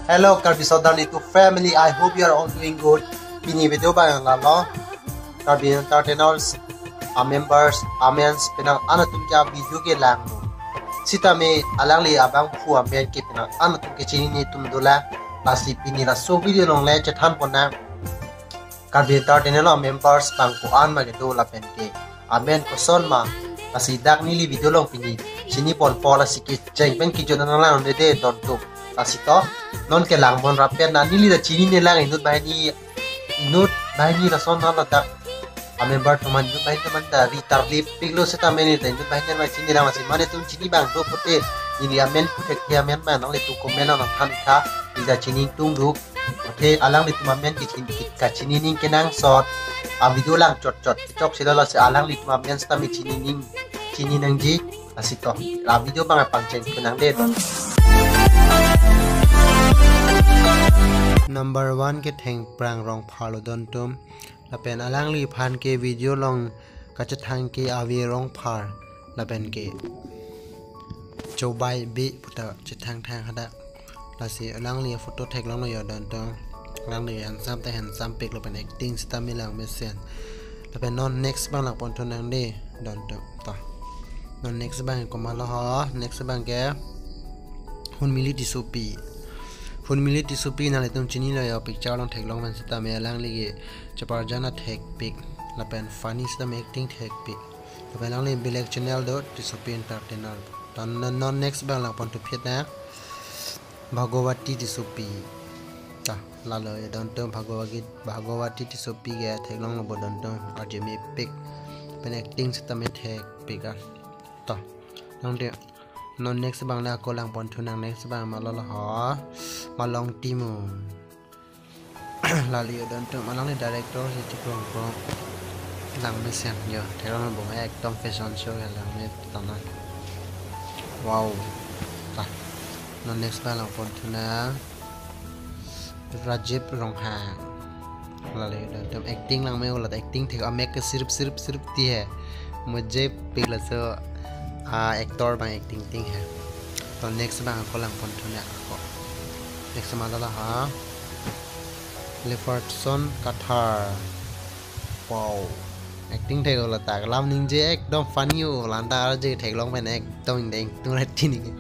Hello Karbi Saudani to family. I hope you are all doing good. Bini video ba yang lalo. Karbi entertainers, members, amens penang anatum kya video ke lang mo. Sita me alang li abang pu amen ke penang anatum ke chini ni tum dola. Pasti bini la so video long le chathan pona. Karbi entertainers members bang pu an ma ke do la pen ke. Amen ko son ma. Pasti dak ni li video long bini. Sini pon pola sikit jeng pen ki jodan lang de de don tu. Asito non ke lang bon rapet na nili da chini ne lang inut bai ni la son na da ame bar to man bai to man da ritar lip piglo se ta meni da inut bai ne ma chini lang asi mane tum chini bang do pote ini amen putek ke amen ma nang le tu komen na kan kha ida chini tung du ote alang le tu amen ki chini ka chini ning kenang sot a video lang chot chok sila la se alang le tu amen sta mi chini nang ji asito la video bang pang chen kenang de Number 1 ke theng prang rong phalo don tum la pen alang li phan ke video long ka cha thang ke avi rong phar la pen ke chobai bi puta cha thang hada la si alang li photo thek long no yo don tum alang li handsome te handsome pic la pen acting stam mi lang me sen la pen non next bang lang pon thon nang de don tum ta non next bang ko ma la ha next bang ke hun mili ti sopi Phun milit isupi na letum chini la yo picture long thek long man sita me alang ligi chapar jana thek pic la pen funny sita me acting thek pic la pen lang li black channel do isupi entertainer tan non next bang lang pon tu phet na bhagawati isupi ta la lo don tum bhagawati isupi ge thek long lo don tum ajemi pic pen acting sita me thek pic ta long de non next bang na ko lang pon thunang next bang ma lo ha ma long timu la li don tu ma long ni director si chikrong ko lang me sen yo thero ma bong ek tom fashion show ya lang me tana wow ta non next bang lang pon thunang Rajib rong ha la li don tu acting lang me la acting thek a make sirp ti hai mujhe pigla so actor bang acting ting hai तो next bang ko lang pon thune ko next ma la ha Leferson Kathar wow acting thai ko la ta lam ning je ekdom funny ho lan ta je thai long ben ekdom ding tu ra tin ni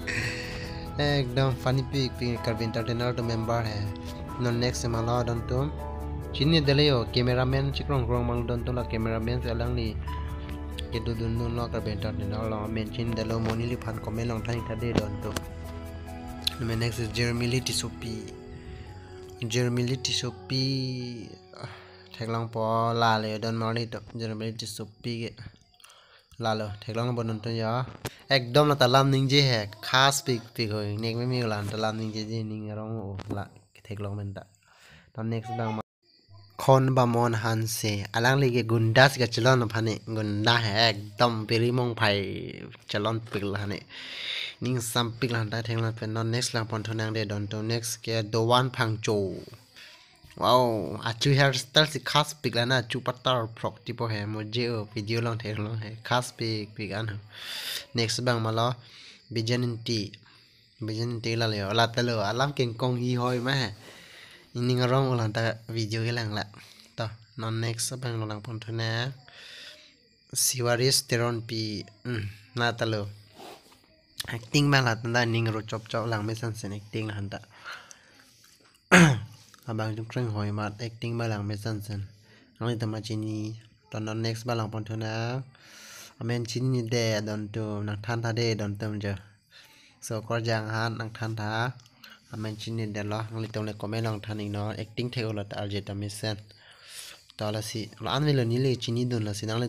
ekdom funny pi Karbi entertainer to member hai no next ma la don to chini dele yo cameraman chikrong mang don to la cameraman se lang ni ke du dun no Karbi entertainer lo mention delo monili phan comment long thai ta de don to next is Jeremy Litisopi thek long po la le don mari to Jeremy Litisopi ge la lo thek long bon to ya ekdom la talam ning je hai khas pic hoi nek me mi lan talam ning je ning rong o la thek long men ta to next bang khon ba mon han se alang le ge gundas ga chalon phane gunda hai ekdom peri mong phai chalon pik la ne ning sam pik la da theng la pen non next la pon thonang de don to next ke do wan phang cho wow achu hairstyle si khas pik la na chu patar prok tipo hai mujhe video long thek long hai khas pik an next bang ma lo bijaninti la le la ta lo alam ken kong hi hoi ma ning rong la ta video ke lang la to non next bang lang pon thona siwaris teron pi na ta lo acting bang la ta ning ro chop lang me san sen acting han ta abang jung kreng hoi ma acting ba lang me san sen ang ta ma chini to non next ba lang pon thona amen chini de don to nang than tha de don tum je so kor jang han nang than tha amen chini de lo ang li tong le comment long than ing no acting the ola ta je ta me sen to la si lo an le ni le chini don la si nang le